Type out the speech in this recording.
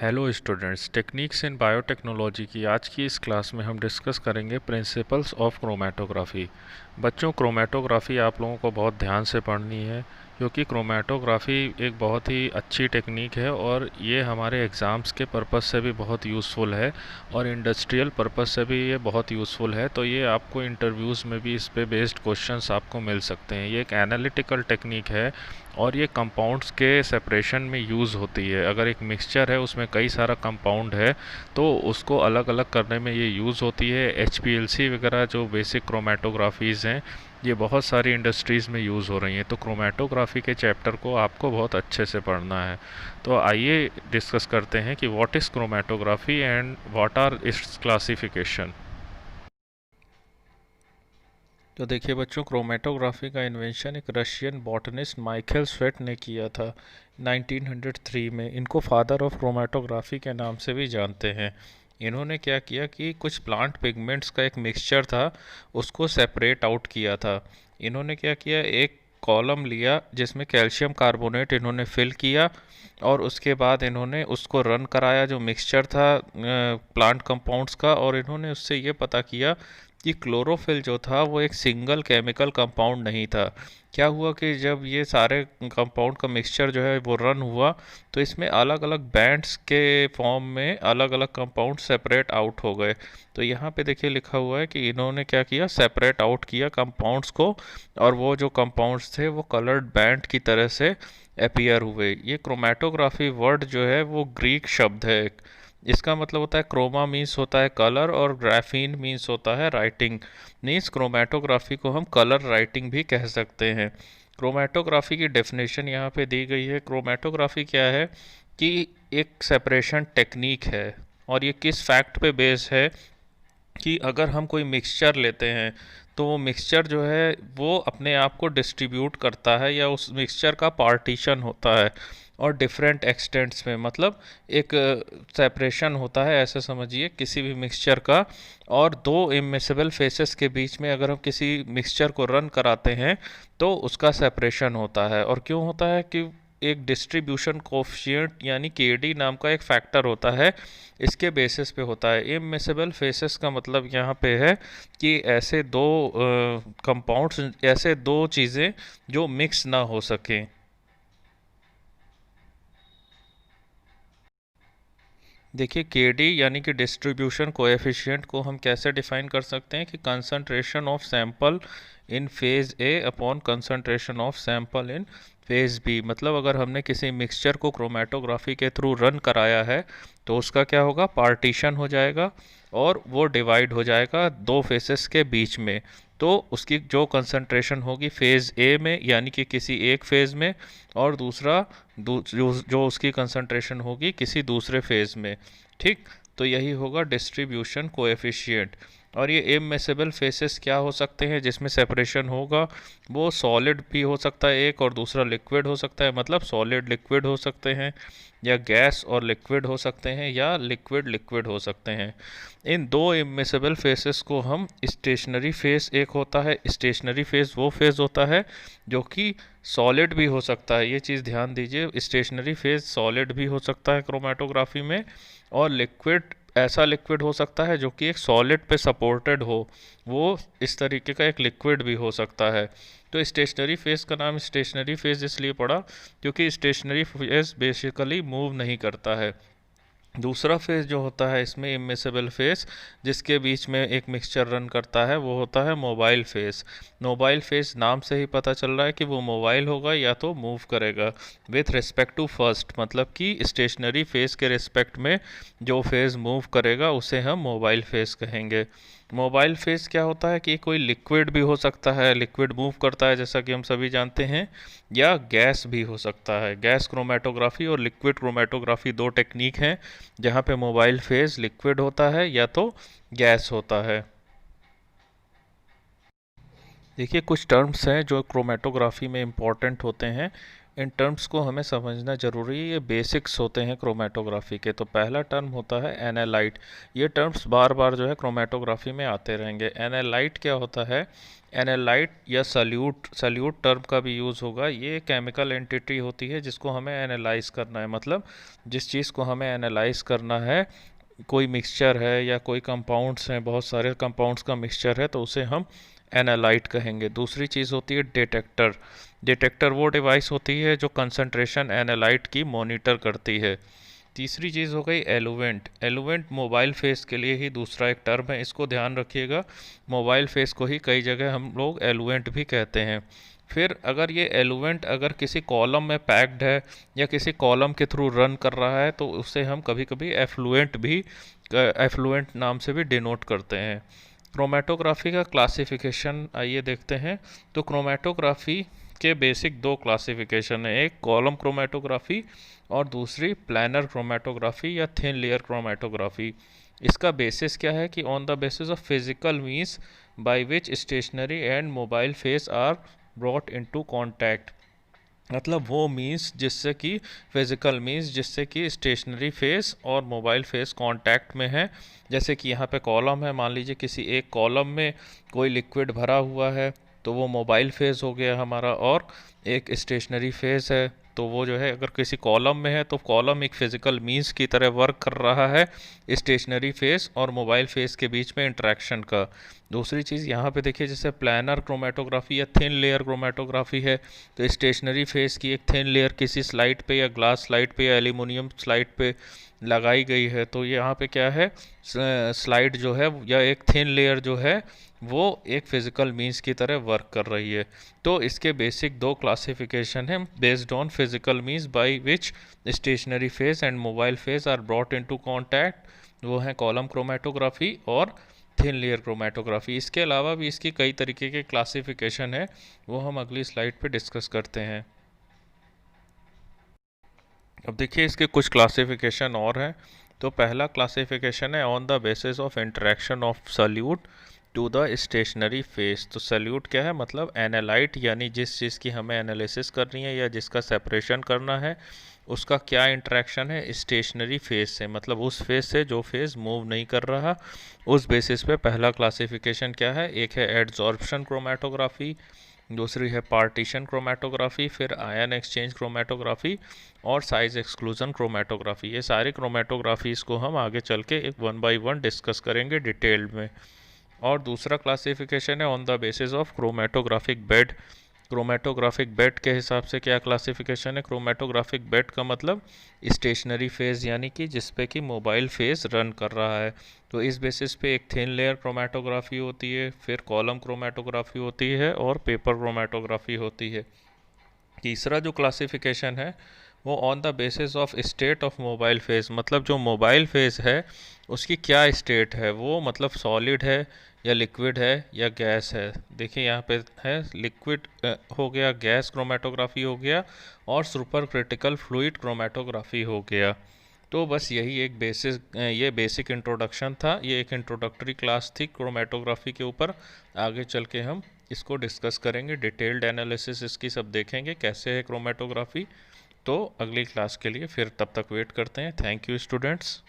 Hello students, techniques in biotechnology की आज की इस क्लास में हम डिस्कस करेंगे प्रिंसिपल्स ऑफ क्रोमेटोग्राफी। बच्चों, क्रोमेटोग्राफी आप लोगों को बहुत ध्यान से पढ़नी है क्योंकि क्रोमेटोग्राफी एक बहुत ही अच्छी टेक्निक है और ये हमारे एग्ज़ाम्स के पर्पस से भी बहुत यूज़फुल है और इंडस्ट्रियल पर्पस से भी ये बहुत यूज़फुल है। तो ये आपको इंटरव्यूज़ में भी इस पे बेस्ड क्वेश्चंस आपको मिल सकते हैं। ये एक एनालिटिकल टेक्निक है और ये कंपाउंड्स के सेपरेशन में यूज़ होती है। अगर एक मिक्सचर है उसमें कई सारा कंपाउंड है तो उसको अलग अलग करने में ये यूज़ होती है। एचपीएलसी वगैरह जो बेसिक क्रोमेटोग्राफीज़ हैं ये बहुत सारी इंडस्ट्रीज़ में यूज़ हो रही हैं। तो क्रोमेटोग्राफी के चैप्टर को आपको बहुत अच्छे से पढ़ना है। तो आइए डिस्कस करते हैं कि what is chromatography and what are its classification. तो देखिए बच्चों, क्रोमेटोग्राफी का इन्वेंशन एक रशियन बॉटनिस्ट माइकल स्वेट ने किया था 1903 में। इनको फादर ऑफ क्रोमेटोग्राफी के नाम से भी जानते हैं। इन्होंने क्या किया कि कुछ प्लांट पिगमेंट्स का एक मिक्सचर था, उसको सेपरेट आउट किया था। इन्होंने क्या किया, एक कॉलम लिया जिसमें कैल्शियम कार्बोनेट इन्होंने फिल किया और उसके बाद इन्होंने उसको रन कराया जो मिक्सचर था प्लांट कंपाउंड्स का, और इन्होंने उससे ये पता किया कि क्लोरोफिल जो था वो एक सिंगल केमिकल कंपाउंड नहीं था। क्या हुआ कि जब ये सारे कंपाउंड का मिक्सचर जो है वो रन हुआ तो इसमें अलग अलग बैंड्स के फॉर्म में अलग अलग कंपाउंड सेपरेट आउट हो गए। तो यहाँ पे देखिए लिखा हुआ है कि इन्होंने क्या किया, सेपरेट आउट किया कंपाउंड्स को, और वो जो कंपाउंड्स थे वो कलर्ड बैंड की तरह से अपीयर हुए। ये क्रोमेटोग्राफी वर्ड जो है वो ग्रीक शब्द है। इसका मतलब होता है क्रोमा मीन्स होता है कलर और ग्राफीन मीन्स होता है राइटिंग। मीन्स क्रोमेटोग्राफी को हम कलर राइटिंग भी कह सकते हैं। क्रोमेटोग्राफी की डेफिनेशन यहाँ पे दी गई है। क्रोमेटोग्राफी क्या है कि एक सेपरेशन टेक्निक है और ये किस फैक्ट पे बेस है कि अगर हम कोई मिक्सचर लेते हैं तो वो मिक्सचर जो है वो अपने आप को डिस्ट्रीब्यूट करता है या उस मिक्सचर का पार्टीशन होता है और डिफरेंट एक्सटेंट्स में, मतलब एक सेपरेशन होता है ऐसे समझिए किसी भी मिक्सचर का। और दो इमिसिबल फेसेस के बीच में अगर हम किसी मिक्सचर को रन कराते हैं तो उसका सेपरेशन होता है। और क्यों होता है कि एक डिस्ट्रीब्यूशन कोफिशिएंट यानी केडी नाम का एक फैक्टर होता है, इसके बेसिस पे होता है। इमिसिबल फेसेस का मतलब यहाँ पे है कि ऐसे दो कंपाउंड्स, ऐसे दो चीज़ें जो मिक्स ना हो सकें। देखिए के डी यानी कि डिस्ट्रीब्यूशन कोएफिशिएंट को हम कैसे डिफाइन कर सकते हैं कि concentration of sample in phase A upon concentration of sample in phase B. मतलब अगर हमने किसी मिक्सचर को क्रोमेटोग्राफी के थ्रू रन कराया है तो उसका क्या होगा, पार्टीशन हो जाएगा और वो डिवाइड हो जाएगा दो फेसेस के बीच में। तो उसकी जो कंसंट्रेशन होगी फेज़ ए में यानी कि किसी एक फेज़ में, और दूसरा जो उसकी कंसंट्रेशन होगी किसी दूसरे फेज़ में। ठीक, तो यही होगा डिस्ट्रीब्यूशन कोएफिशिएंट। और ये इममिसिबल फेसेस क्या हो सकते हैं जिसमें सेपरेशन होगा, वो सॉलिड भी हो सकता है एक, और दूसरा लिक्विड हो सकता है। मतलब सॉलिड लिक्विड हो सकते हैं या गैस और लिक्विड हो सकते हैं या लिक्विड लिक्विड हो सकते हैं। इन दो इमिसिबल फेसेस को हम स्टेशनरी फेस, एक होता है स्टेशनरी फेस, वो फेस होता है जो कि सॉलिड भी हो सकता है। ये चीज़ ध्यान दीजिए, स्टेशनरी फेज सॉलिड भी हो सकता है क्रोमेटोग्राफी में, और लिक्विड ऐसा लिक्विड हो सकता है जो कि एक सॉलिड पे सपोर्टेड हो, वो इस तरीके का एक लिक्विड भी हो सकता है। तो स्टेशनरी फेज का नाम स्टेशनरी फेज इसलिए पड़ा क्योंकि स्टेशनरी फेज बेसिकली मूव नहीं करता है। दूसरा फेज़ जो होता है इसमें इमिसिबल फेज़, जिसके बीच में एक मिक्सचर रन करता है, वो होता है मोबाइल फेज़। मोबाइल फेज़ नाम से ही पता चल रहा है कि वो मोबाइल होगा या तो मूव करेगा विथ रिस्पेक्ट टू फर्स्ट, मतलब कि स्टेशनरी फेज़ के रिस्पेक्ट में जो फेज़ मूव करेगा उसे हम मोबाइल फेज़ कहेंगे। मोबाइल फेज़ क्या होता है कि कोई लिक्विड भी हो सकता है, लिक्विड मूव करता है जैसा कि हम सभी जानते हैं, या गैस भी हो सकता है। गैस क्रोमेटोग्राफी और लिक्विड क्रोमेटोग्राफी दो टेक्निक हैं जहाँ पे मोबाइल फेज लिक्विड होता है या तो गैस होता है। देखिए कुछ टर्म्स हैं जो क्रोमेटोग्राफी में इम्पॉर्टेंट होते हैं। इन टर्म्स को हमें समझना जरूरी है, ये बेसिक्स होते हैं क्रोमेटोग्राफी के। तो पहला टर्म होता है एनालाइट। ये टर्म्स बार बार जो है क्रोमेटोग्राफी में आते रहेंगे। एनालाइट क्या होता है? एनालाइट या सल्यूट टर्म का भी यूज़ होगा। ये केमिकल एंटिटी होती है जिसको हमें एनालाइज करना है, मतलब जिस चीज़ को हमें एनालाइज करना है, कोई मिक्सचर है या कोई कंपाउंड्स हैं, बहुत सारे कंपाउंड्स का मिक्सचर है, तो उसे हम एनालाइट कहेंगे। दूसरी चीज़ होती है डिटेक्टर। डिटेक्टर वो डिवाइस होती है जो कंसंट्रेशन एनालाइट की मॉनिटर करती है। तीसरी चीज़ हो गई एलुवेंट। एलुवेंट मोबाइल फेस के लिए ही दूसरा एक टर्म है, इसको ध्यान रखिएगा। मोबाइल फेस को ही कई जगह हम लोग एलुवेंट भी कहते हैं। फिर अगर ये एलुवेंट अगर किसी कॉलम में पैक्ड है या किसी कॉलम के थ्रू रन कर रहा है तो उसे हम कभी कभी एफ्लुएंट नाम से भी डिनोट करते हैं। क्रोमेटोग्राफी का क्लासिफिकेशन आइए देखते हैं। तो क्रोमेटोग्राफी के बेसिक दो क्लासिफिकेशन है, एक कॉलम क्रोमेटोग्राफी और दूसरी प्लानर क्रोमेटोग्राफी या थिन लेयर क्रोमेटोग्राफी। इसका बेसिस क्या है कि on the basis of physical means by which stationary and mobile phase are brought into contact. मतलब वो मीन्स जिससे कि फिजिकल मीन्स जिससे कि स्टेशनरी फेस और मोबाइल फेस कांटेक्ट में है। जैसे कि यहाँ पे कॉलम है, मान लीजिए किसी एक कॉलम में कोई लिक्विड भरा हुआ है तो वो मोबाइल फेस हो गया हमारा, और एक स्टेशनरी फेस है तो वो जो है अगर किसी कॉलम में है तो कॉलम एक फिजिकल मीन्स की तरह वर्क कर रहा है स्टेशनरी फेस और मोबाइल फेस के बीच में इंटरेक्शन का। दूसरी चीज़ यहाँ पे देखिए, जैसे प्लानर क्रोमेटोग्राफी या थिन लेयर क्रोमेटोग्राफी है, तो स्टेशनरी फेस की एक थिन लेयर किसी स्लाइड पे या ग्लास स्लाइड पे या एल्यूमिनियम स्लाइड पे लगाई गई है, तो यहाँ पे क्या है, स्लाइड जो है या एक थिन लेयर जो है वो एक फिजिकल मीन्स की तरह वर्क कर रही है। तो इसके बेसिक दो क्लासिफिकेशन हैं based on physical means by which stationary phase and mobile phase are brought into contact. वो हैं कॉलम क्रोमेटोग्राफी और थिन लेयर क्रोमेटोग्राफी। इसके अलावा भी इसकी कई तरीके के क्लासिफिकेशन है, वो हम अगली स्लाइड पे डिस्कस करते हैं। अब देखिए इसके कुछ क्लासिफिकेशन और हैं। तो पहला क्लासिफिकेशन है on the basis of interaction of solute to the stationary phase. तो सल्यूट क्या है? मतलब एनालाइट, यानी जिस चीज़ की हमें एनालिसिस करनी है या जिसका सेपरेशन करना है उसका क्या इंटरेक्शन है स्टेशनरी फेस से, मतलब उस फेस से जो फेस मूव नहीं कर रहा। उस बेसिस पे पहला क्लासिफिकेशन क्या है? एक है एडजॉर्प्शन क्रोमेटोग्राफी, दूसरी है पार्टीशन क्रोमेटोग्राफी, फिर आयन एक्सचेंज क्रोमेटोग्राफी और साइज एक्सक्लूजन क्रोमेटोग्राफी। ये सारी क्रोमेटोग्राफीज़ को हम आगे चल के एक वन बाय वन डिस्कस करेंगे डिटेल्ड में। और दूसरा क्लासिफिकेशन है on the basis of chromatographic bed. Chromatographic bed के हिसाब से क्या क्लासिफिकेशन है? क्रोमेटोग्राफिक बेड का मतलब स्टेशनरी फेज, यानी कि जिस पे कि मोबाइल फेज रन कर रहा है। तो इस बेसिस पे एक थिन लेयर क्रोमेटोग्राफी होती है, फिर कॉलम क्रोमेटोग्राफी होती है और पेपर क्रोमेटोग्राफी होती है। तीसरा जो क्लासिफिकेशन है वो on the basis of state of mobile face, मतलब जो मोबाइल फेस है उसकी क्या स्टेट है, वो मतलब सॉलिड है या लिक्विड है या गैस है। देखिए यहाँ पे है लिक्विड हो गया, गैस क्रोमेटोग्राफी हो गया और सुपर क्रिटिकल फ्लूइड क्रोमेटोग्राफी हो गया। तो बस यही एक ये बेसिक इंट्रोडक्शन था, ये एक इंट्रोडक्टरी क्लास थी क्रोमेटोग्राफी के ऊपर। आगे चल के हम इसको डिस्कस करेंगे, डिटेल्ड एनालिसिस इसकी सब देखेंगे कैसे है क्रोमेटोग्राफी। तो अगली क्लास के लिए फिर तब तक वेट करते हैं। Thank you students.